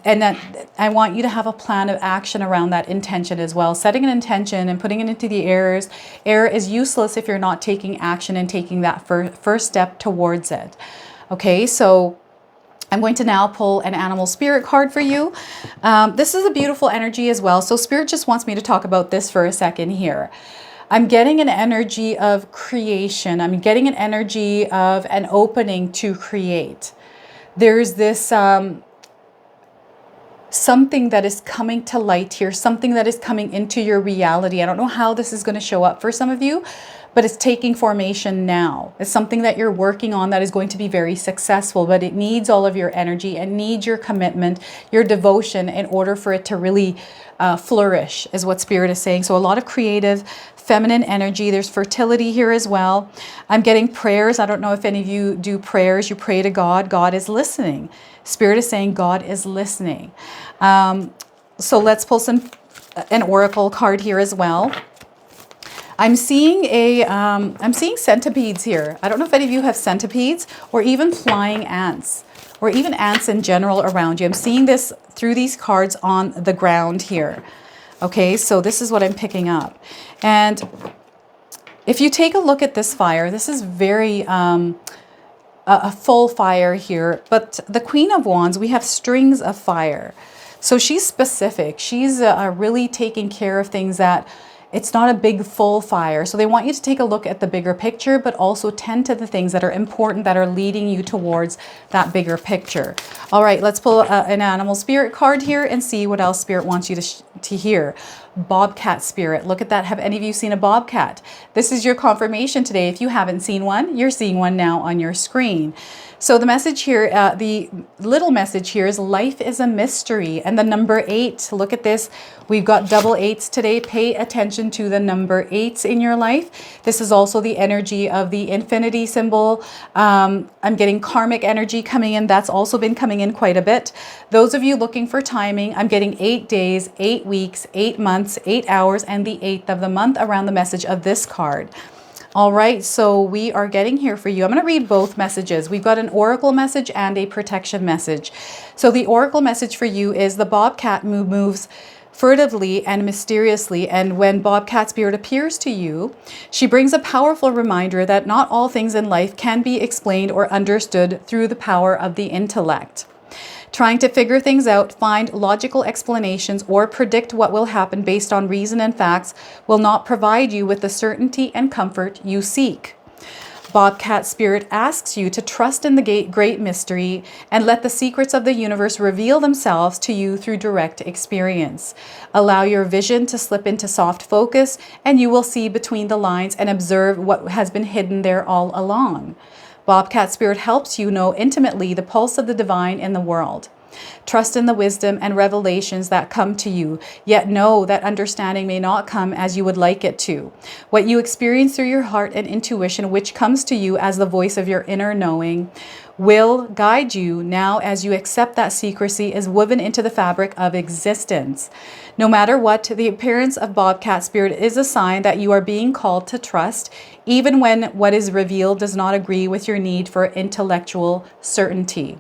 [SPEAKER 1] and that I want you to have a plan of action around that intention as well. Setting an intention and putting it into the air is useless if you're not taking action and taking that first step towards it. Okay, so I'm going to now pull an animal spirit card for you. This is a beautiful energy as well. So Spirit just wants me to talk about this for a second here. I'm getting an energy of creation. I'm getting an energy of an opening to create. There's this something that is coming to light here, something that is coming into your reality. I don't know how this is going to show up for some of you, but it's taking formation now. It's something that you're working on that is going to be very successful, but it needs all of your energy and needs your commitment, your devotion in order for it to really flourish, is what Spirit is saying. So a lot of creative, feminine energy. There's fertility here as well. I'm getting prayers. I don't know if any of you do prayers. You pray to God. God is listening. Spirit is saying God is listening. So let's pull an oracle card here as well. I'm seeing centipedes here. I don't know if any of you have centipedes or even flying ants or even ants in general around you. I'm seeing this through these cards on the ground here. Okay, so this is what I'm picking up. And if you take a look at this fire, this is very a full fire here. But the Queen of Wands, we have strings of fire. So she's specific. She's really taking care of things that it's not a big full fire. So they want you to take a look at the bigger picture, but also tend to the things that are important, that are leading you towards that bigger picture. All right, let's pull an animal spirit card here and see what else Spirit wants you to hear. Bobcat spirit. Look at that. Have any of you seen a bobcat? This is your confirmation today. If you haven't seen one, you're seeing one now on your screen. So the message here, the little message here is life is a mystery. And the number 8, look at this. We've got double 8s today. Pay attention to the number 8s in your life. This is also the energy of the infinity symbol. I'm getting karmic energy coming in. That's also been coming in quite a bit. Those of you looking for timing, I'm getting 8 days, 8 weeks, 8 months, 8 hours, and the 8th of the month around the message of this card. All right, so we are getting here for you. I'm going to read both messages. We've got an oracle message and a protection message. So the oracle message for you is the bobcat moves furtively and mysteriously, and when Bobcat Spirit appears to you, she brings a powerful reminder that not all things in life can be explained or understood through the power of the intellect. Trying to figure things out, find logical explanations, or predict what will happen based on reason and facts will not provide you with the certainty and comfort you seek. Bobcat Spirit asks you to trust in the great mystery and let the secrets of the universe reveal themselves to you through direct experience. Allow your vision to slip into soft focus, and you will see between the lines and observe what has been hidden there all along. Bobcat Spirit helps you know intimately the pulse of the divine in the world. Trust in the wisdom and revelations that come to you, yet know that understanding may not come as you would like it to. What you experience through your heart and intuition, which comes to you as the voice of your inner knowing, will guide you now as you accept that secrecy is woven into the fabric of existence. No matter what, the appearance of Bobcat Spirit is a sign that you are being called to trust, even when what is revealed does not agree with your need for intellectual certainty.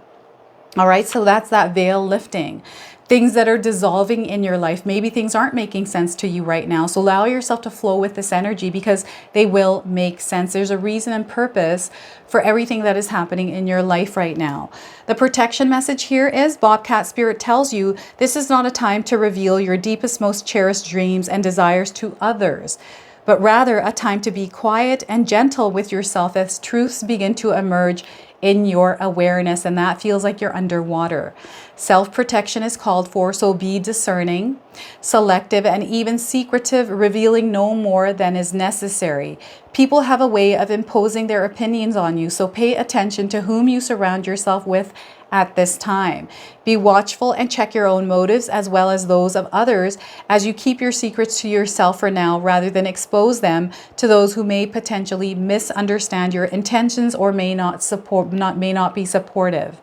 [SPEAKER 1] All right, so that's that veil lifting. Things that are dissolving in your life. Maybe things aren't making sense to you right now. So allow yourself to flow with this energy because they will make sense. There's a reason and purpose for everything that is happening in your life right now. The protection message here is Bobcat Spirit tells you this is not a time to reveal your deepest, most cherished dreams and desires to others, but rather a time to be quiet and gentle with yourself as truths begin to emerge in your awareness, and that feels like you're underwater. Self-protection is called for, so be discerning, selective, and even secretive, revealing no more than is necessary. People have a way of imposing their opinions on you, so pay attention to whom you surround yourself with at this time. Be watchful and check your own motives as well as those of others as you keep your secrets to yourself for now, rather than expose them to those who may potentially misunderstand your intentions or may not be supportive.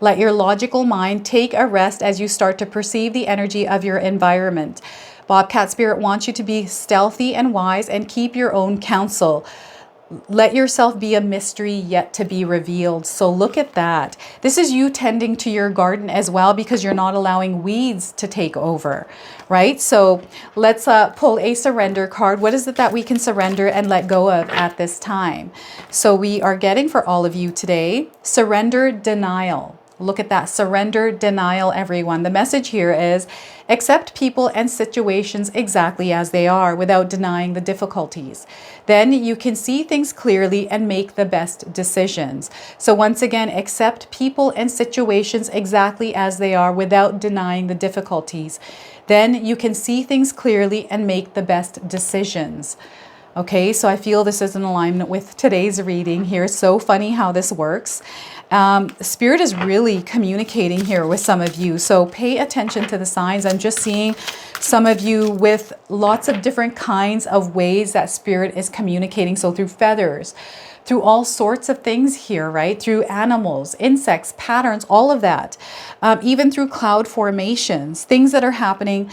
[SPEAKER 1] Let your logical mind take a rest as you start to perceive the energy of your environment. Bobcat Spirit wants you to be stealthy and wise and keep your own counsel. Let yourself be a mystery yet to be revealed. So look at that. This is you tending to your garden as well, because you're not allowing weeds to take over, right? So let's pull a surrender card. What is it that we can surrender and let go of at this time? So we are getting for all of you today, surrender denial. Look at that, surrender denial, everyone. The message here is accept people and situations exactly as they are without denying the difficulties. Then you can see things clearly and make the best decisions. So once again, accept people and situations exactly as they are without denying the difficulties. Then you can see things clearly and make the best decisions. Okay, so I feel this is in alignment with today's reading here. So funny how this works. Spirit is really communicating here with some of you. So pay attention to the signs. I'm just seeing some of you with lots of different kinds of ways that Spirit is communicating. So through feathers, through all sorts of things here, right? Through animals, insects, patterns, all of that. Even through cloud formations, things that are happening.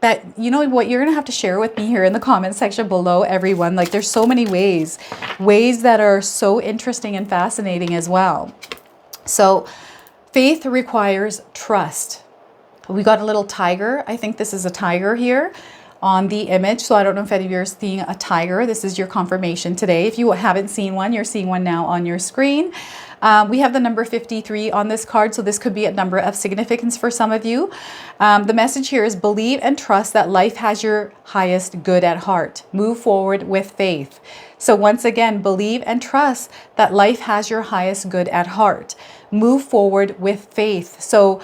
[SPEAKER 1] That, you know what, you're going to have to share with me here in the comment section below, everyone. Like, there's so many ways that are so interesting and fascinating as well. So faith requires trust. We got a little tiger. I think this is a tiger here on the image. So I don't know if any of you are seeing a tiger. This is your confirmation today. If you haven't seen one, you're seeing one now on your screen. We have the number 53 on this card, so this could be a number of significance for some of you. The message here is believe and trust that life has your highest good at heart. Move forward with faith. So once again, believe and trust that life has your highest good at heart. Move forward with faith. So,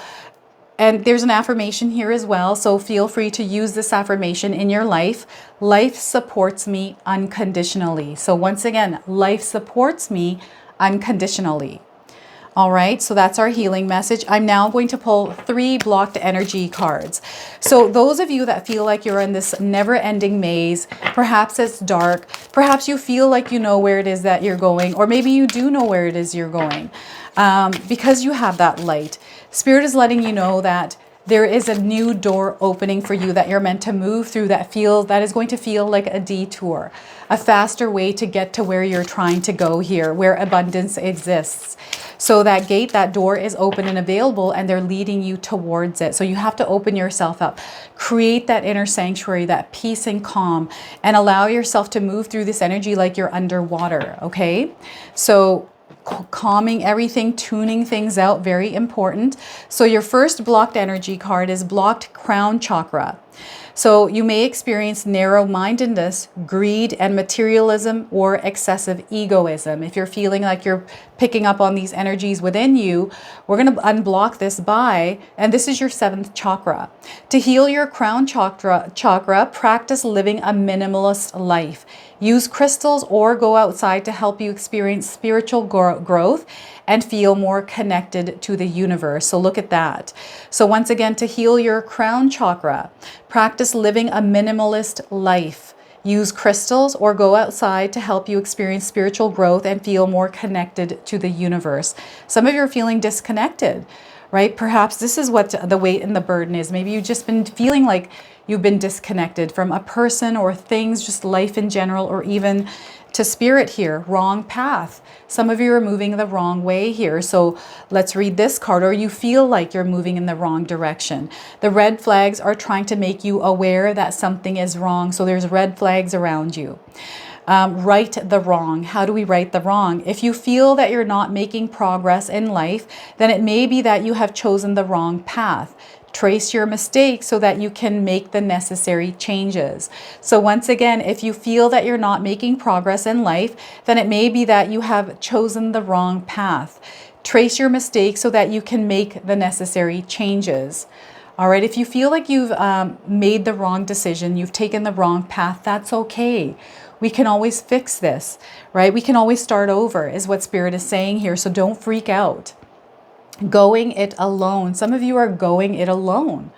[SPEAKER 1] and there's an affirmation here as well, so feel free to use this affirmation in your life. Life supports me unconditionally. So once again, life supports me unconditionally. All right, so that's our healing message. I'm now going to pull 3 blocked energy cards. So those of you that feel like you're in this never-ending maze, perhaps it's dark, perhaps you feel like you know where it is that you're going, or maybe you do know where it is you're going, because you have that light. Spirit is letting you know that there is a new door opening for you that you're meant to move through, that is going to feel like a detour, a faster way to get to where you're trying to go here, where abundance exists. So that gate, that door is open and available, and they're leading you towards it. So you have to open yourself up, create that inner sanctuary, that peace and calm, and allow yourself to move through this energy like you're underwater, okay? So calming everything, tuning things out, very important. So your first blocked energy card is blocked crown chakra. So you may experience narrow-mindedness, greed, and materialism, or excessive egoism. If you're feeling like you're picking up on these energies within you, we're going to unblock this and this is your 7th chakra. To heal your crown chakra, practice living a minimalist life. Use crystals or go outside to help you experience spiritual growth and feel more connected to the universe. So look at that. So once again, to heal your crown chakra, practice living a minimalist life. Use crystals or go outside to help you experience spiritual growth and feel more connected to the universe. Some of you are feeling disconnected, right? Perhaps this is what the weight and the burden is. Maybe you've just been feeling like you've been disconnected from a person or things, just life in general, or even to spirit here, wrong path. Some of you are moving the wrong way here. So let's read this card, or you feel like you're moving in the wrong direction. The red flags are trying to make you aware that something is wrong. So there's red flags around you. Right the wrong. How do we right the wrong? If you feel that you're not making progress in life, then it may be that you have chosen the wrong path. Trace your mistakes so that you can make the necessary changes. So once again, if you feel that you're not making progress in life, then it may be that you have chosen the wrong path. Trace your mistakes so that you can make the necessary changes. All right, if you feel like you've made the wrong decision, you've taken the wrong path, that's okay. We can always fix this, right? We can always start over, is what Spirit is saying here. So don't freak out. Going it alone. Some of you are going it alone.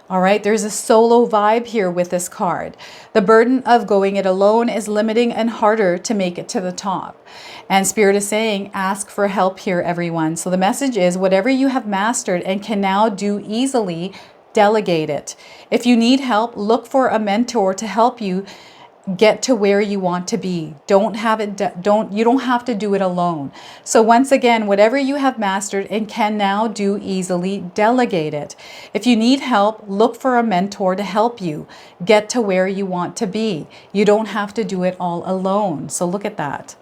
[SPEAKER 1] All right, there's a solo vibe here with this card. The burden of going it alone is limiting and harder to make it to the top. And Spirit is saying, ask for help here, everyone. So the message is, whatever you have mastered and can now do easily, delegate it. If you need help, look for a mentor to help you get to where you want to be. You don't have to do it alone. So once again, whatever you have mastered and can now do easily, delegate it. If you need help, look for a mentor to help you get to where you want to be. You don't have to do it all alone. So look at that.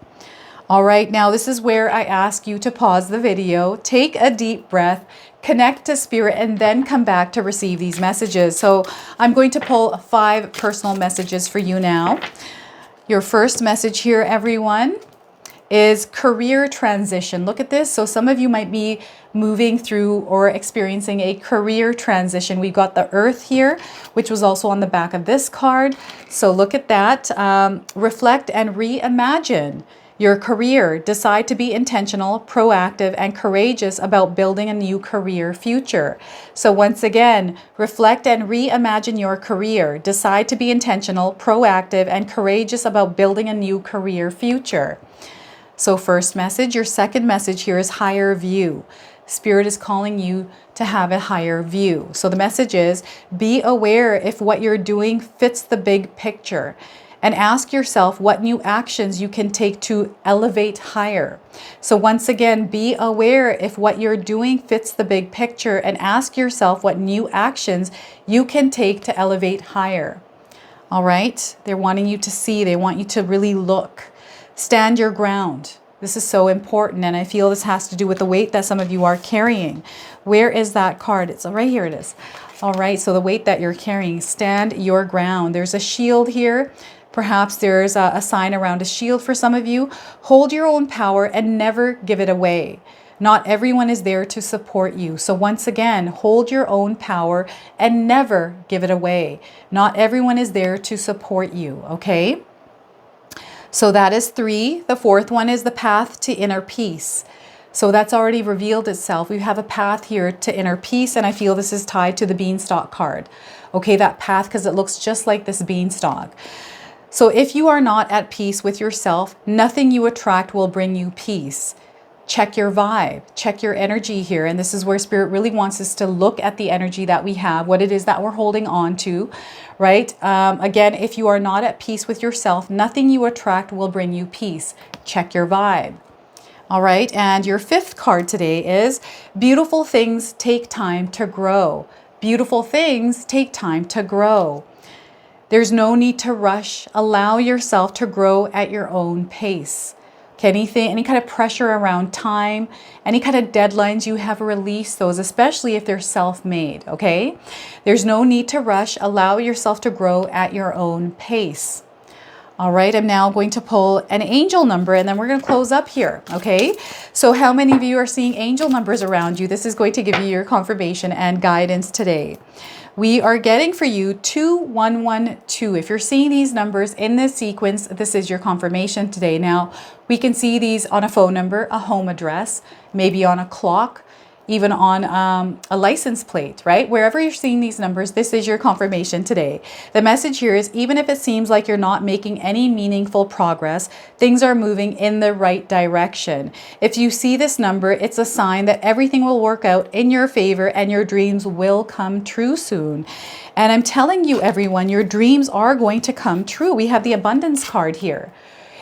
[SPEAKER 1] All right, now this is where I ask you to pause the video, take a deep breath, connect to Spirit, and then come back to receive these messages. So I'm going to pull 5 personal messages for you now. Your first message here, everyone, is career transition. Look at this. So some of you might be moving through or experiencing a career transition. We've got the Earth here, which was also on the back of this card. So look at that. Reflect and reimagine your career. Decide to be intentional, proactive, and courageous about building a new career future. So once again, reflect and reimagine your career. Decide to be intentional, proactive, and courageous about building a new career future. So first message. Your second message here is higher view. Spirit is calling you to have a higher view. So the message is, be aware if what you're doing fits the big picture. And ask yourself what new actions you can take to elevate higher. So once again, be aware if what you're doing fits the big picture, and ask yourself what new actions you can take to elevate higher. All right? They're wanting you to see. They want you to really look. Stand your ground. This is so important, and I feel this has to do with the weight that some of you are carrying. Where is that card? It's right here. It is. All right, so the weight that you're carrying, stand your ground. There's a shield here. Perhaps there's a sign around a shield for some of you. Hold your own power and never give it away. Not everyone is there to support you. So once again, hold your own power and never give it away. Not everyone is there to support you, okay? So that is 3. The fourth one is the path to inner peace. So that's already revealed itself. We have a path here to inner peace, and I feel this is tied to the beanstalk card. Okay, that path, because it looks just like this beanstalk. So if you are not at peace with yourself, nothing you attract will bring you peace. Check your vibe, check your energy here. And this is where Spirit really wants us to look at the energy that we have, what it is that we're holding on to, right? Again, if you are not at peace with yourself, nothing you attract will bring you peace. Check your vibe. All right, and your 5th card today is beautiful things take time to grow. Beautiful things take time to grow. There's no need to rush. Allow yourself to grow at your own pace. Okay, any kind of pressure around time, any kind of deadlines, you have released those, especially if they're self-made, okay? There's no need to rush. Allow yourself to grow at your own pace. All right, I'm now going to pull an angel number, and then we're going to close up here, okay? So how many of you are seeing angel numbers around you? This is going to give you your confirmation and guidance today. We are getting for you 2112. If you're seeing these numbers in this sequence, this is your confirmation today. Now, we can see these on a phone number, a home address, maybe on a clock, even on a license plate, right? Wherever you're seeing these numbers, this is your confirmation today. The message here is, even if it seems like you're not making any meaningful progress, things are moving in the right direction. If you see this number, it's a sign that everything will work out in your favor and your dreams will come true soon. And I'm telling you, everyone, your dreams are going to come true. We have the abundance card here.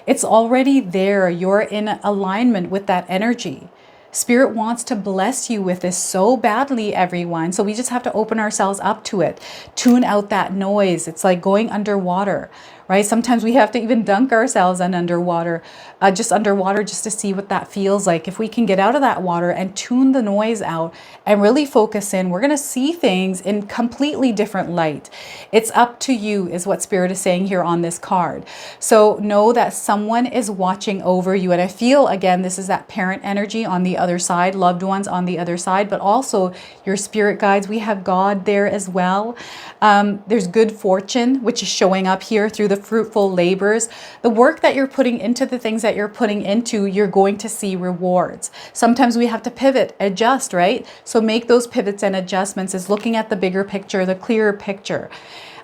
[SPEAKER 1] It's already there. You're in alignment with that energy. Spirit wants to bless you with this so badly, everyone. So we just have to open ourselves up to it. Tune out that noise. It's like going underwater, right? Sometimes we have to even dunk ourselves in underwater, just to see what that feels like. If we can get out of that water and tune the noise out and really focus in, we're going to see things in completely different light. It's up to you, is what Spirit is saying here on this card. So know that someone is watching over you. And I feel, again, this is that parent energy on the other side, loved ones on the other side, but also your spirit guides. We have God there as well. There's good fortune, which is showing up here through the fruitful labors. The work that you're putting into the things that you're putting into, you're going to see rewards. Sometimes we have to pivot, adjust, right? So make those pivots and adjustments, is looking at the bigger picture, the clearer picture.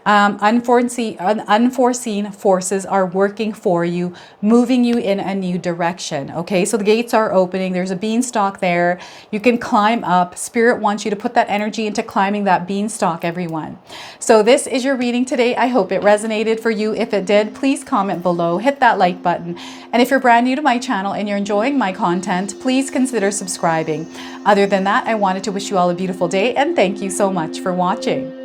[SPEAKER 1] Unforeseen forces are working for you, moving you in a new direction. Okay, so the gates are opening. There's a beanstalk there. You can climb up. Spirit wants you to put that energy into climbing that beanstalk, everyone. So this is your reading today. I hope it resonated for you. If it did, please comment below, hit that like button. And if you're brand new to my channel and you're enjoying my content, please consider subscribing. Other than that, I wanted to wish you all a beautiful day and thank you so much for watching.